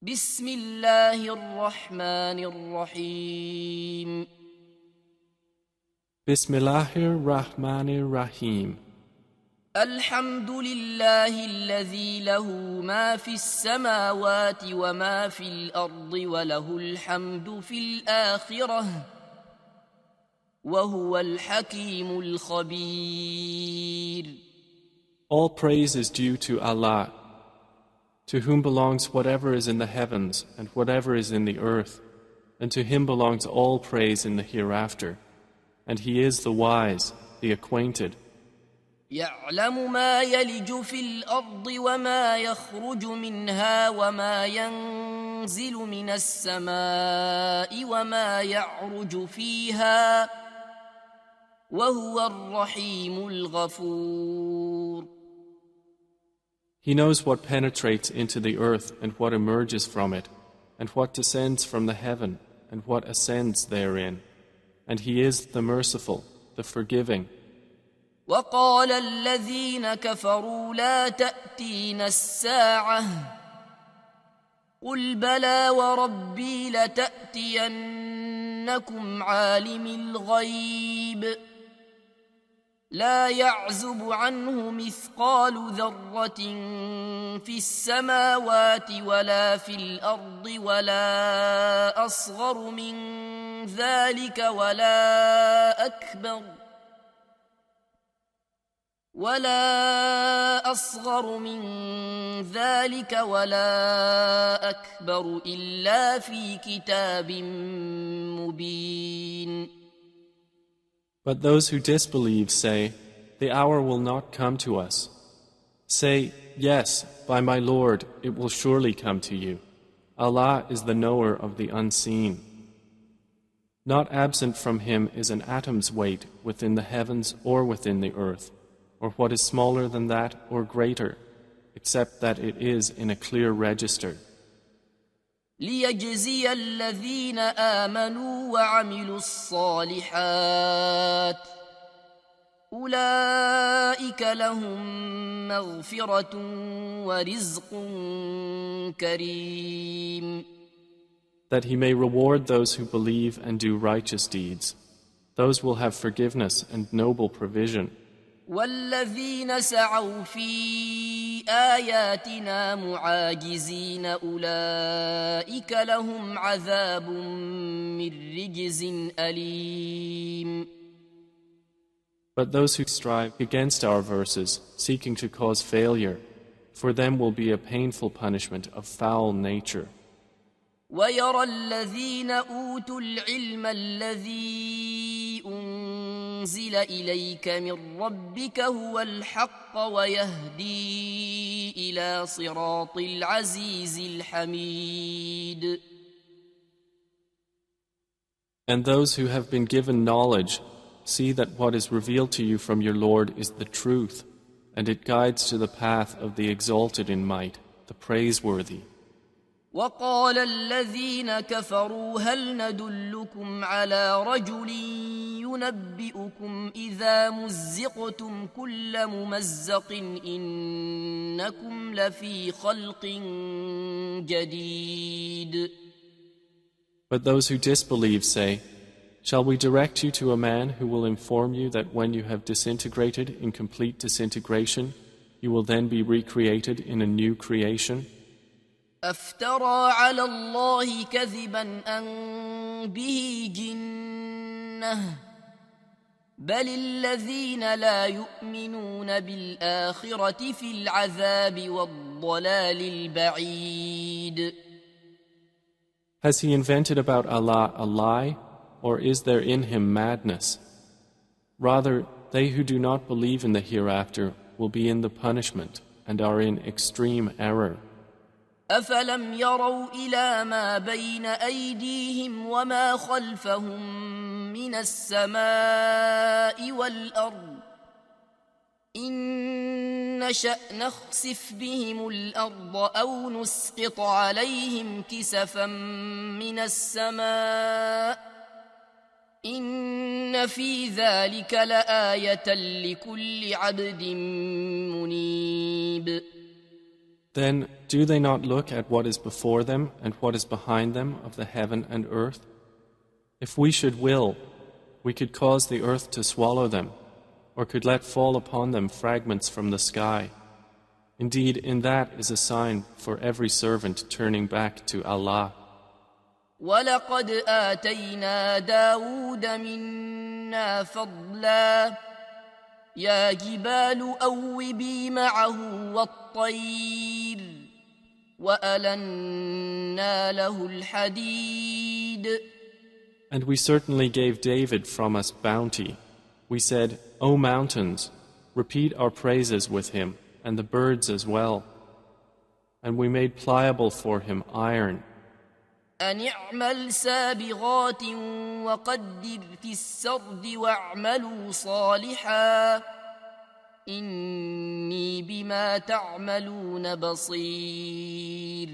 بسم الله الرحمن الرحيم Bismillahir Rahmanir Rahim. الحمد لله الذي له ما في السماوات وما في الأرض وله الحمد في الآخرة وهو الحكيم الخبير. All praise is due to Allah, to whom belongs whatever is in the heavens and whatever is in the earth, and to him belongs all praise in the hereafter. And he is the wise, the acquainted. يعلم ما يلج في الأرض وما يخرج منها وما ينزل من السماء وما يعرج فيها وهو الرحيم الغفور. He knows what penetrates into the earth and what emerges from it, and what descends from the heaven and what ascends therein. And he is the merciful, the forgiving. وقال الذين كفروا لا تأتينا الساعة قل بلى وربي لتأتينكم عالم الغيب لا يعزب عنه مثقال ذرة في السماوات ولا في الأرض ولا أصغر من ذلك ولا أصغر من ذلك ولا أكبر إلا في كتاب مبين. But those who disbelieve say, the hour will not come to us. Say, yes, by my Lord, it will surely come to you. Allah is the knower of the unseen. Not absent from him is an atom's weight within the heavens or within the earth, or what is smaller than that or greater, except that it is in a clear register. ليجزي الذين آمنوا وعملوا الصالحات أولئك لهم مغفرة ورزق كريم. That he may reward those who believe and do righteous deeds. Those will have forgiveness and noble provision. والذين سعوا في آياتنا معاجزين أولئك لهم عذاب من رجز أليم. But those who strive against our verses, seeking to cause failure, for them will be a painful punishment of foul nature. ويرى الذين أوتوا العلم الذي أنزل إليك من ربك هو الحق ويهدي إلى صراط العزيز الحميد. And those who have been given knowledge see that what is revealed to you from your Lord is the truth, and it guides to the path of the exalted in might, the praiseworthy. وقال الذين كفروا هل ندلكم على رجل ينبئكم إذا مزقتم كل ممزق إنكم لفي خلق جديد. But those who disbelieve say, shall we direct you to a man who will inform you that when you have disintegrated in complete disintegration, you will then be recreated in a new creation? أفترى على الله كذبا أن به جنة بل الذين لا يؤمنون بالآخرة في العذاب والضلال البعيد. Has he invented about Allah a lie, or is there in him madness? Rather, they who do not believe in the hereafter will be in the punishment and are in extreme error. أفلم يروا إلى ما بين أيديهم وما خلفهم من السماء والأرض إن نشأ نخسف بهم الأرض أو نسقط عليهم كسفا من السماء إن في ذلك لآية لكل عبد منيب. Then do they not look at what is before them and what is behind them of the heaven and earth? If we should will, we could cause the earth to swallow them, or could let fall upon them fragments from the sky. Indeed, in that is a sign for every servant turning back to Allah. وَلَقَدْ آتَيْنَا دَاوُودَ مِنَّا فَضْلًا يَا جِبَالُ أَوِّبِي مَعَهُ وَالطَّيْرَ وَأَلَنَّا لَهُ الْحَدِيدَ. And we certainly gave David from us bounty. We said, O mountains, repeat our praises with him, and the birds as well. And we made pliable for him iron. أن اعمل سابغات وقدر في السرد واعملوا صالحا إني بما تعملون بصير.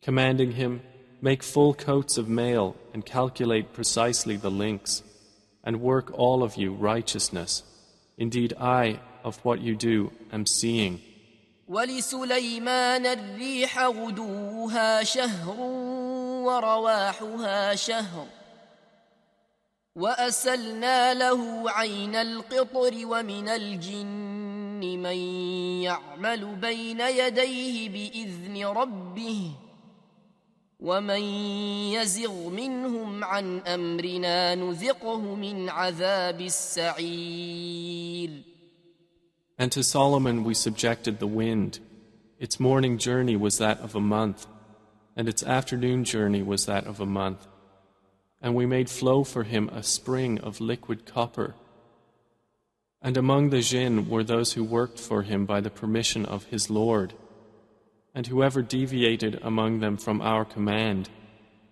Commanding him, make full coats of mail and calculate precisely the links, and work all of you righteousness. Indeed, I, of what you do, am seeing. ولسليمان الريح غدوها شهر ورواحها شهر وأسلنا له عين القطر ومن الجن من يعمل بين يديه بإذن ربه ومن يزغ منهم عن أمرنا نذقه من عذاب السعير. And to Solomon we subjected the wind. Its morning journey was that of a month, and its afternoon journey was that of a month. And we made flow for him a spring of liquid copper. And among the jinn were those who worked for him by the permission of his Lord. And whoever deviated among them from our command,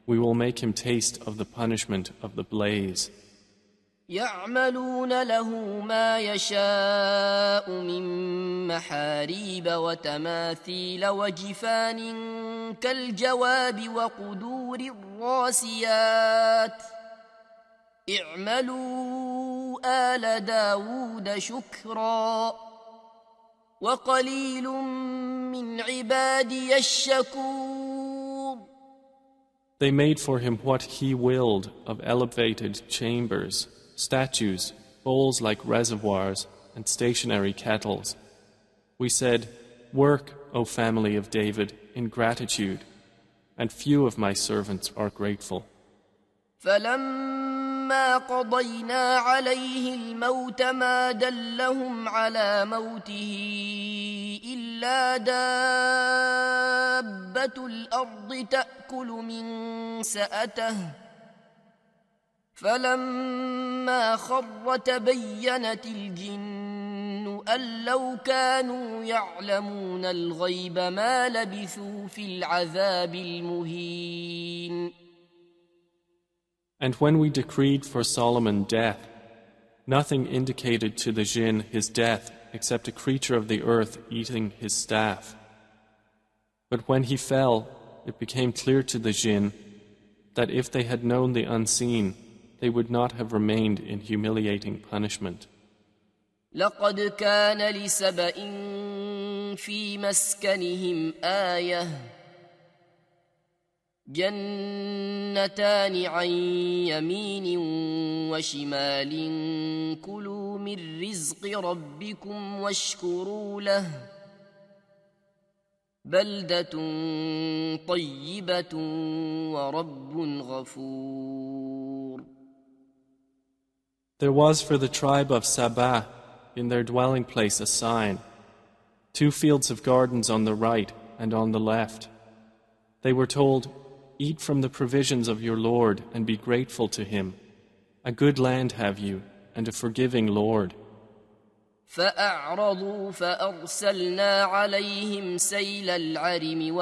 we will make him taste of the punishment of the blaze. يعملون له ما يشاء من محاريب وتماثيل وجفان كالجواب وقدور الراسيات اعملوا آل داود شكرا وقليل من عبادي الشكور. They made for him what he willed of elevated chambers, statues, bowls like reservoirs, and stationary kettles. We said, work, O family of David, in gratitude, and few of my servants are grateful. فلما قضينا عليه الموت ما دلهم على موته إلا دابة الأرض تأكل من سأته فلما خر تبينت الجن أن لو كانوا يعلمون الغيب ما لبثوا في العذاب المهين. And when we decreed for Solomon death, nothing indicated to the jinn his death except a creature of the earth eating his staff. But when he fell, it became clear to the jinn that if they had known the unseen, they would not have remained in humiliating punishment. لقد كان لسبإ في مسكنهم آية جنتان عن يمين وشمال كلوا من رزق ربكم واشكروا له بلدة طيبة ورب غفور. There was for the tribe of Saba in their dwelling place a sign, 2 fields of gardens on the right and on the left. They were told, eat from the provisions of your Lord and be grateful to him. A good land have you and a forgiving Lord. فأعرضوا فأرسلنا عليهم سيل العرم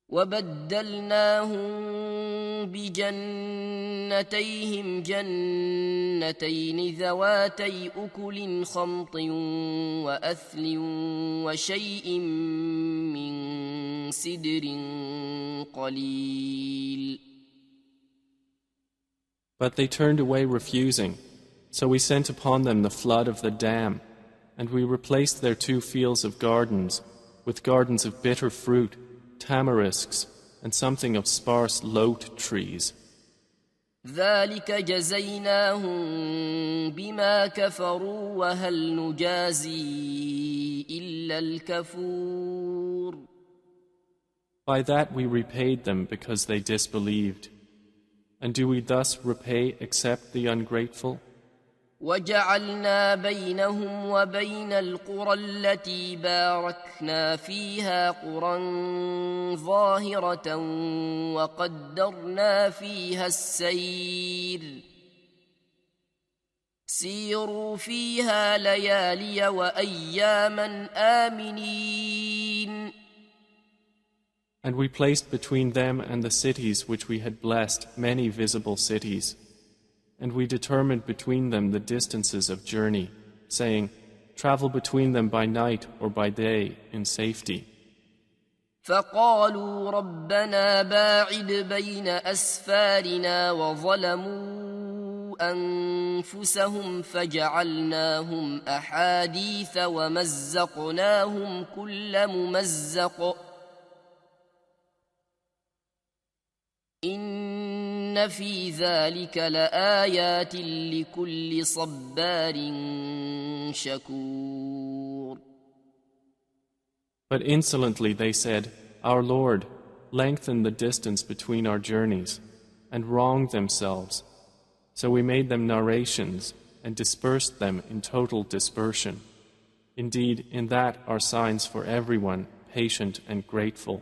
وبدلناهم بجنتيهم جنتين ذواتي أكل خمط وأثل وشيء من سدر قليل. But they turned away refusing, So we sent upon them the flood of the dam, and we replaced their 2 fields of gardens with gardens of bitter fruit, tamarisks, and something of sparse lote trees. ذلك جزيناهم بما كفروا وهل نجازي إلا الكفور. By that we repaid them because they disbelieved. And do we thus repay except the ungrateful? وجعلنا بينهم وبين القرى التي باركنا فيها قرى ظاهرة وقدرنا فيها السير سيروا فيها ليالي وأياما آمنين. And we placed between them and the cities which we had blessed many visible cities. And we determined between them the distances of journey, saying, travel between them by night or by day in safety. فقالوا ربنا باعد بين أسفارنا وظلموا أنفسهم فجعلناهم أحاديث ومزقناهم كل ممزق إن في ذلك لآيات لكل صبار شكور. But insolently they said, Our Lord, lengthen the distance between our journeys, and wronged themselves. So we made them narrations and dispersed them in total dispersion. Indeed, in that are signs for everyone patient and grateful.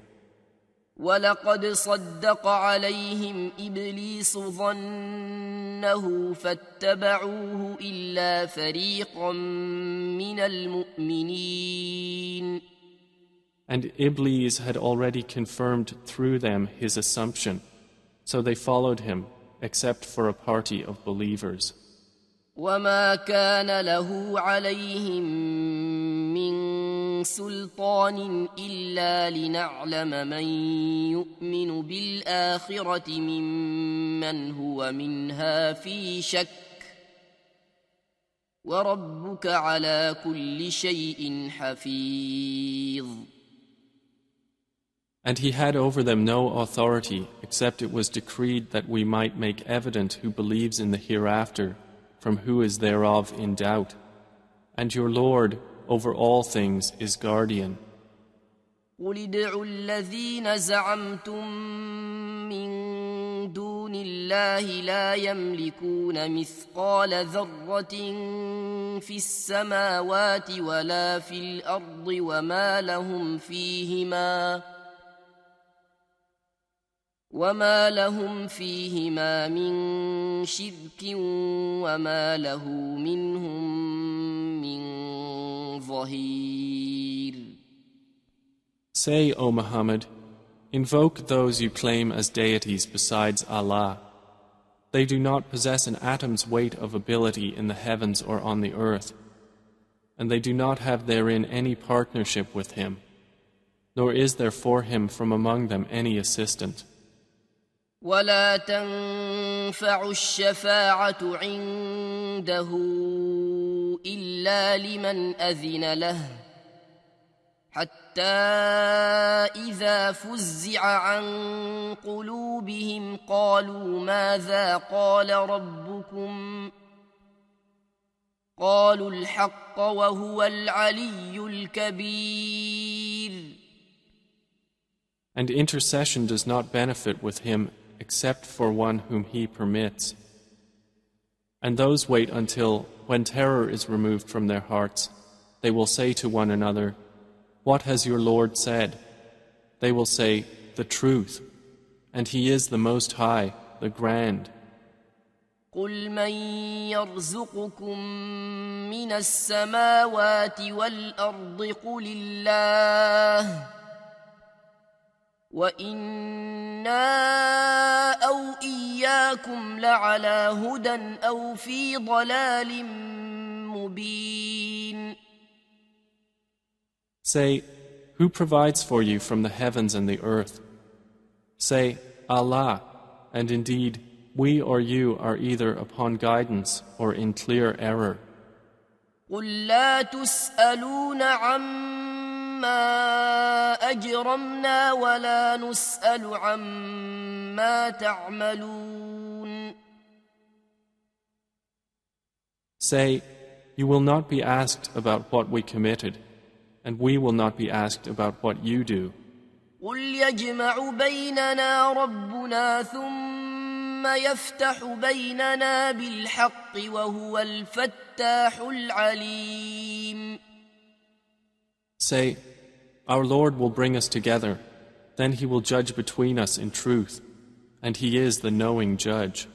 ولقد صدق عليهم إبليس ظنه فاتبعوه إلا فريقا من المؤمنين. And Iblis had already confirmed through them his assumption, so they followed him, except for a party of believers. وما كان له عليهم من سلطان إلا لنعلم من يؤمن بالآخرة ممن هو منها في شك وربك على كل شيء حفيظ. And he had over them no authority except it was decreed that we might make evident who believes in the hereafter from who is thereof in doubt. And your Lord over all things is guardian. قل ادعوا الذين زعمتم من دون الله لا يملكون مثقال ذرة في السماوات ولا في الأرض وما لهم فيهما من شرك وما له منهم من ظهير. Say, O Muhammad, invoke those you claim as deities besides Allah. They do not possess an atom's weight of ability in the heavens or on the earth, and they do not have therein any partnership with Him, nor is there for Him from among them any assistant. ولا تنفع الشفاعة عنده إلا لمن أذن له حتى إذا فزع عن قلوبهم قالوا ماذا قال ربكم قالوا الحق وهو العلي الكبير. And intercession does not benefit with Him except for one whom He permits. And those wait until, when terror is removed from their hearts, they will say to one another, What has your Lord said? They will say, The truth, and He is the Most High, the Grand. قل من يرزقكم من السماوات والأرض قل الله وإنا أو إياكم لعلى هدى أو في ضلال مبين. Say, who provides for you from the heavens and the earth? Say, Allah, and indeed, we or you are either upon guidance or in clear error. قل لا تسألون عما أجرمنا ولا نسأل عما تعملون. Say, you will not be asked about what we committed, and we will not be asked about what you do. قل يجمع بيننا ربنا ثم يفتح بيننا بالحق وهو الفتاح العليم. Say, our Lord will bring us together, then He will judge between us in truth, and He is the knowing judge.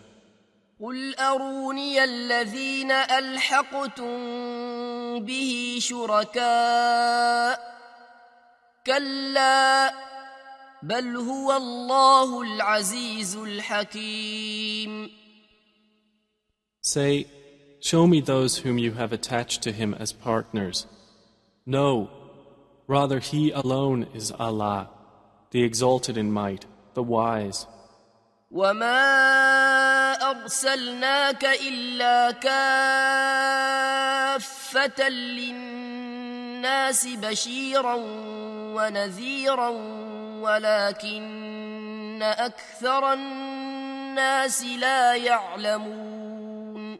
قل أروني الذين ألحقتم به شركاء كلا بل هو الله العزيز الحكيم. Say, show me those whom you have attached to Him as partners. No, rather He alone is Allah, the exalted in might, the wise. وما أرسلناك إلا كافة للناس بشيرا ونذيرا ولكن أكثر الناس لا يعلمون.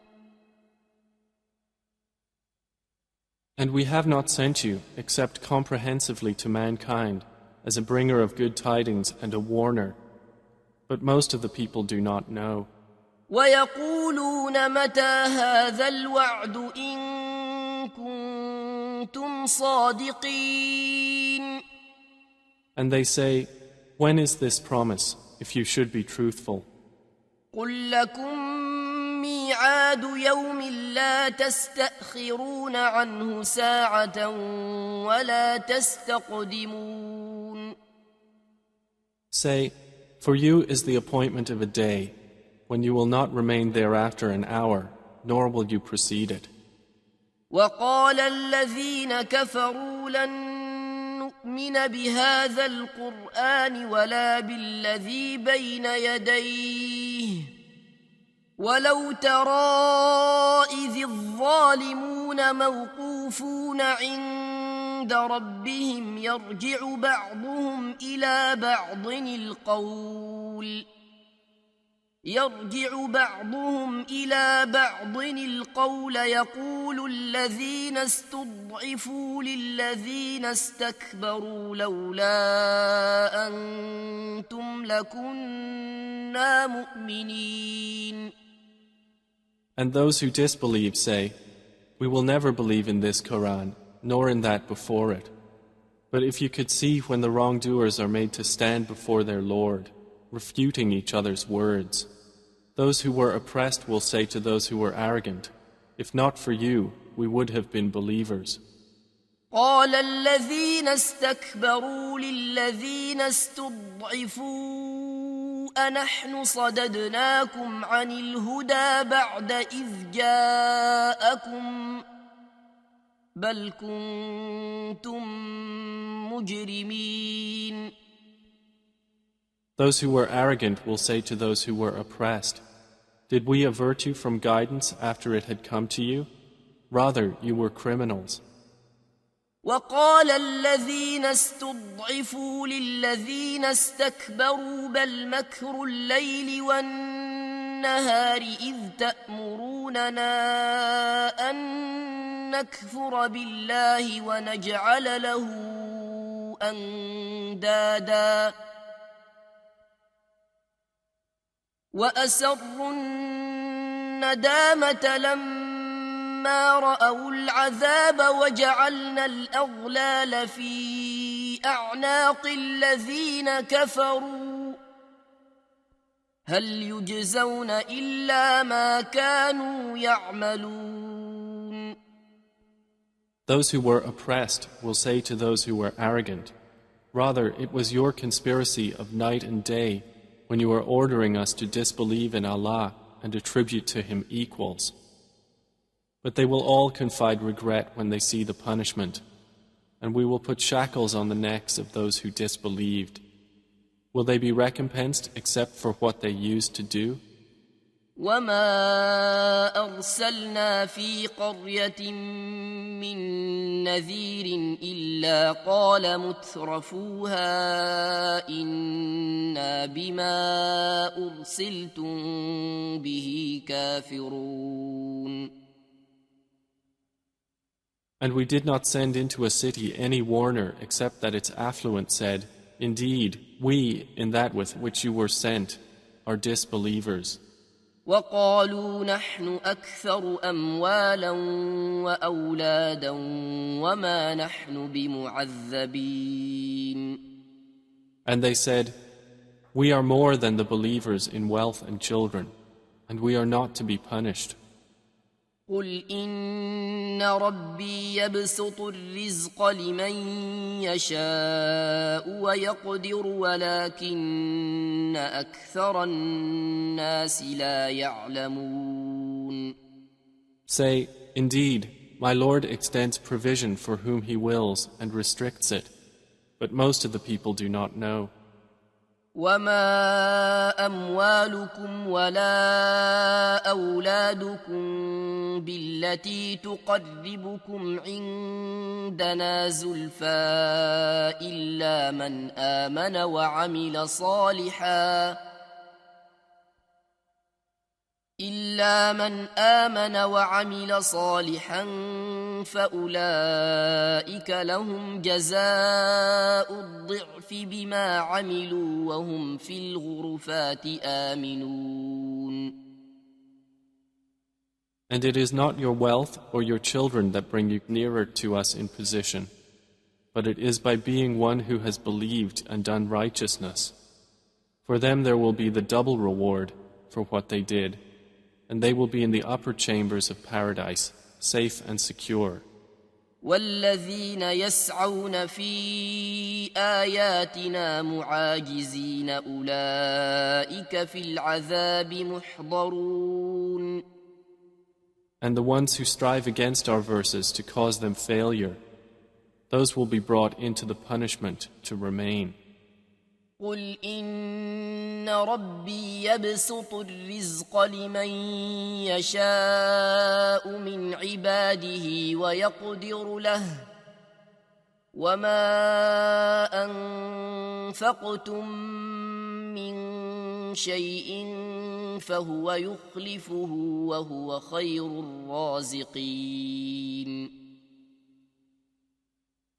And we have not sent you except comprehensively to mankind as a bringer of good tidings and a warner. But most of the people do not know. ويقولون متى هذا الوعد إن كنتم صادقين. And they say, when is this promise, if you should be truthful? قل لكم ميعاد يوم لا تستأخرون عنه ساعة ولا تستقدمون. Say, for you is the appointment of a day, when you will not remain thereafter an hour, nor will you precede it. وقال الذين كفروا لن نؤمن بهذا القرآن ولا بالذي بين يديه ولو ترى إذ الظالمون موقوفون عند ربهم يرجع بعضهم إلى بعض القول يقول الذين استضعفوا للذين استكبروا لولا أنتم لكنا مؤمنين. And those who disbelieve say, we will never believe in this Quran, nor in that before it. But if you could see when the wrongdoers are made to stand before their Lord, refuting each other's words, those who were oppressed will say to those who were arrogant, if not for you, we would have been believers. قال الذين استكبروا للذين استضعفوا أنحن صددناكم عن الهدى بعد إذ جاءكم بل كنتم مجرمين. Those who were arrogant will say to those who were oppressed, did we avert you from guidance after it had come to you? Rather, you were criminals. وقال الذين استضعفوا للذين استكبروا بل مكر الليل والنهار إذ تأمروننا أن نكفر بالله ونجعل له أندادا وأسروا الندامة لما رأوا العذاب وجعلنا الأغلال في أعناق الذين كفروا هل يجزون إلا ما كانوا يعملون. Those who were oppressed will say to those who were arrogant, rather it was your conspiracy of night and day when you were ordering us to disbelieve in Allah and attribute to Him equals. But they will all confide regret when they see the punishment, and we will put shackles on the necks of those who disbelieved. Will they be recompensed except for what they used to do? وما أرسلنا في قرية من نذير إلا قال مترفوها إنا بما أرسلتم به كافرون. And we did not send into a city any warner except that its affluent said, Indeed, we, in that with which you were sent, are disbelievers. وقالوا نحن أكثر أموالا وأولادا وما نحن بمعذبين. And they said, We are more than the believers in wealth and children, and we are not to be punished. قل إن ربي يبسط الرزق لمن يشاء ويقدر ولكن أكثر الناس لا يعلمون. Say, Indeed, my Lord extends provision for whom He wills and restricts it, but most of the people do not know. وما أموالكم ولا أولادكم بالتي تقربكم عندنا زلفى إلا من آمن وعمل صالحا فأولئك لهم جزاء الضعف بما عملوا وهم في الغرفات آمنون. And it is not your wealth or your children that bring you nearer to us in position, but it is by being one who has believed and done righteousness. For them there will be the double reward for what they did, and they will be in the upper chambers of paradise, safe and secure. والذين يسعون في آياتنا معاجزين أولئك في العذاب محضرون. And the ones who strive against our verses to cause them failure, those will be brought into the punishment to remain. قل إن ربي يبسط الرزق لمن يشاء من عباده ويقدر له وما أنفقتم من شيء فهو يخلفه وهو خير الرازقين.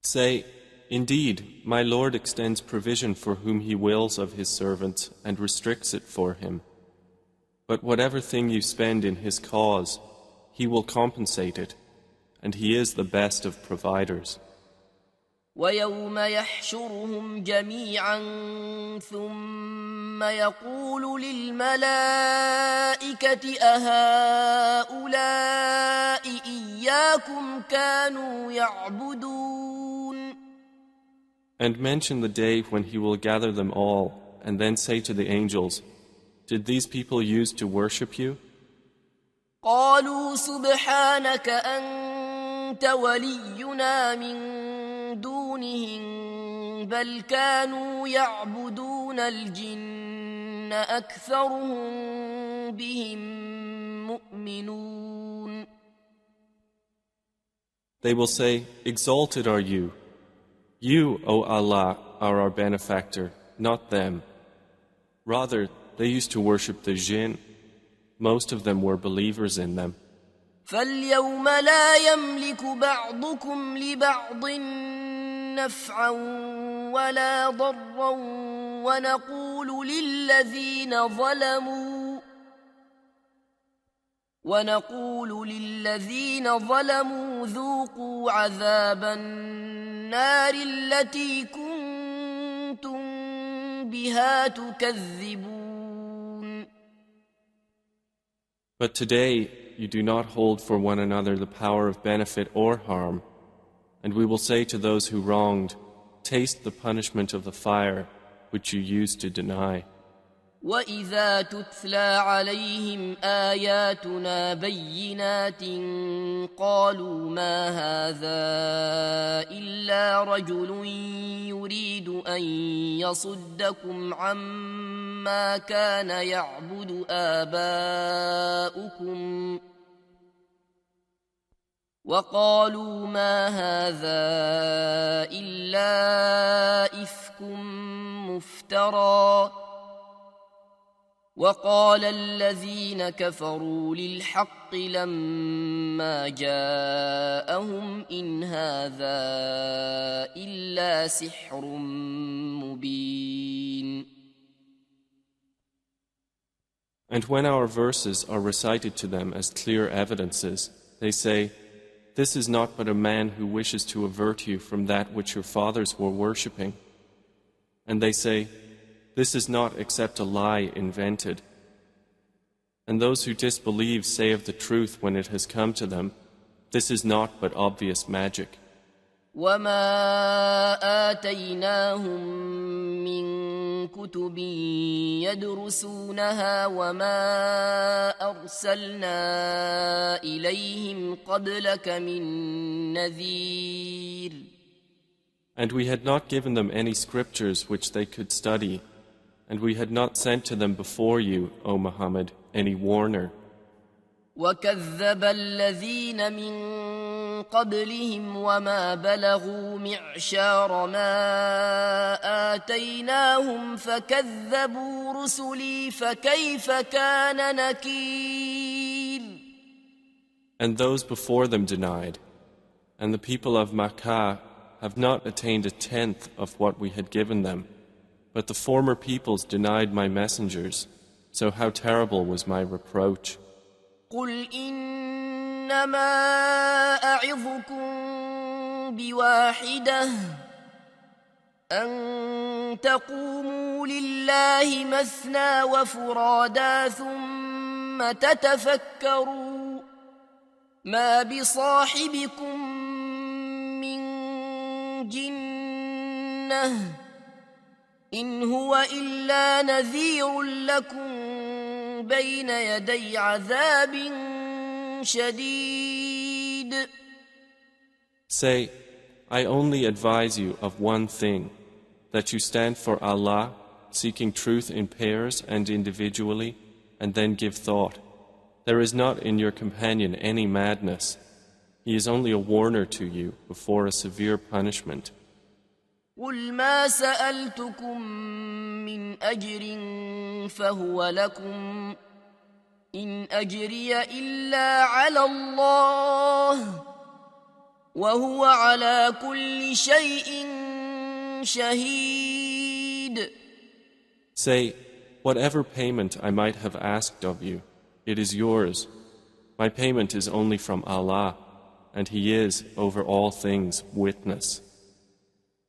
Say, Indeed, my Lord extends provision for whom He wills of His servants and restricts it for him. But whatever thing you spend in His cause, He will compensate it, and He is the best of providers. ويوم يحشرهم جميعا ثم يقول للملائكة أهؤلاء إياكم كانوا يعبدون. And mention the day when He will gather them all, and then say to the angels, Did these people use to worship you? قالوا سبحانك أنت ولينا من دونهم بل كانوا يعبدون الجن أكثرهم بهم مؤمنون. They will say, Exalted are you. You, O Allah, are our benefactor, not them. Rather, they used to worship the jinn. Most of them were believers in them. فاليوم لا يملك بعضكم لبعض نفعا ولا ضرا ونقول للذين ظلموا ذوقوا عذاب النار التي كنتم بها تكذبون. But today you do not hold for one another the power of benefit or harm, and we will say to those who wronged, Taste the punishment of the fire which you used to deny. وإذا تتلى عليهم آياتنا بينات قالوا ما هذا إلا رجل يريد أن يصدكم عما كان يعبد آباؤكم وقالوا ما هذا إلا إفك مفترى وقال الذين كفروا للحق لما جاءهم إن هذا إلا سحر مبين. And when our verses are recited to them as clear evidences, they say, "This is not but a man who wishes to avert you from that which your fathers were worshipping." And they say, "This is not except a lie invented." And those who disbelieve say of the truth when it has come to them, "This is not but obvious magic." وما آتيناهم من كتب يدرسونها وما أرسلنا إليهم قبلك من نذير. And we had not given them any scriptures which they could study, and we had not sent to them before you, O Muhammad, any warner. وكذب الذين من قبلهم وما بلغوا معشار ما آتيناهم فكذبوا رسلي فكيف كان نكير. And those before them denied, and the people of Makkah have not attained a tenth of what we had given them, but the former peoples denied my messengers, so how terrible was my reproach. قل إنما أعظكم بواحدة أن تقوموا لله مثنى وفرادا ثم تتفكروا ما بصاحبكم من جنة إن هو إلا نذير لكم بين يدي عذاب شديد. Say, I only advise you of one thing, that you stand for Allah, seeking truth in pairs and individually, and then give thought. There is not in your companion any madness. He is only a warner to you before a severe punishment. قل ما سألتكم من أجر فهو لكم إن أجري إلا على الله وهو على كل شيء شهيد. Say, whatever payment I might have asked of you, it is yours. My payment is only from Allah, and He is over all things witness.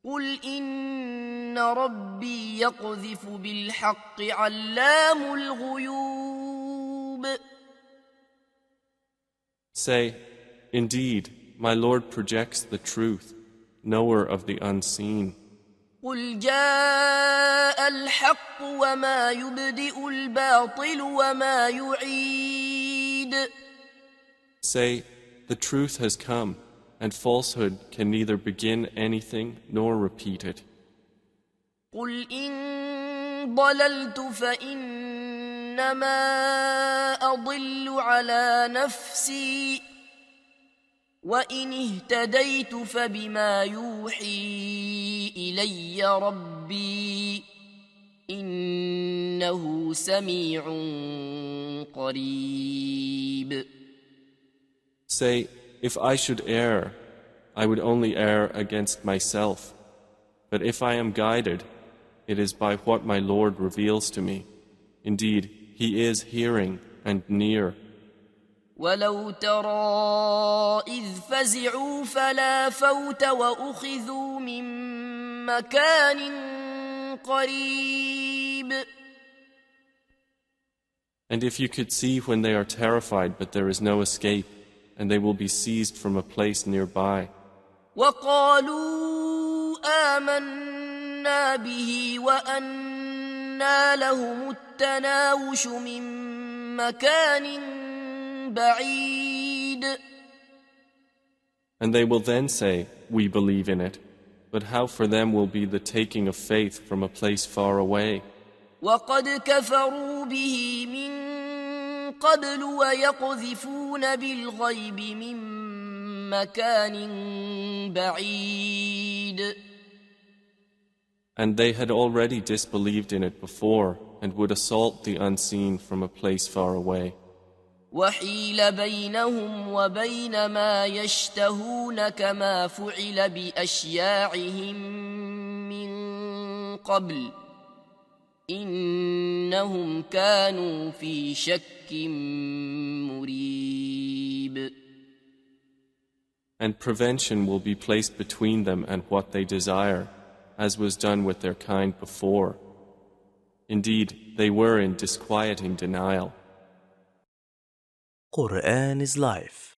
قل إن ربي يقذف بالحق علام الغيوب. Say, indeed, my Lord projects the truth, knower of the unseen. قل جاء الحق وما يبدئ الباطل وما يعيد. Say, the truth has come, and falsehood can neither begin anything nor repeat it. قل إن ضللت فإنما أضل على نفسي وإن اهتديت فبما يوحي إلي ربي إنه سميع قريب. Say, if I should err, I would only err against myself. But if I am guided, it is by what my Lord reveals to me. Indeed, He is hearing and near. ولو ترى إذ فزعوا فلا فوت وأخذوا من مكان قريب. And if you could see when they are terrified but there is no escape, and they will be seized from a place nearby. وقالوا آمنا به وأنى لهم التناوش من مكان بعيد. And they will then say, we believe in it, but how for them will be the taking of faith from a place far away. وقد كفروا به من قبل ويقذفون بالغيب من مكان بعيد. And they had already disbelieved in it before and would assault the unseen from a place far away. وحيل بينهم وبين ما يشتهون كما فعل بأشياعهم من قبل إنهم كانوا في شك مريب. And prevention will be placed between them and what they desire, as was done with their kind before. Indeed, they were in disquieting denial. Quran is life.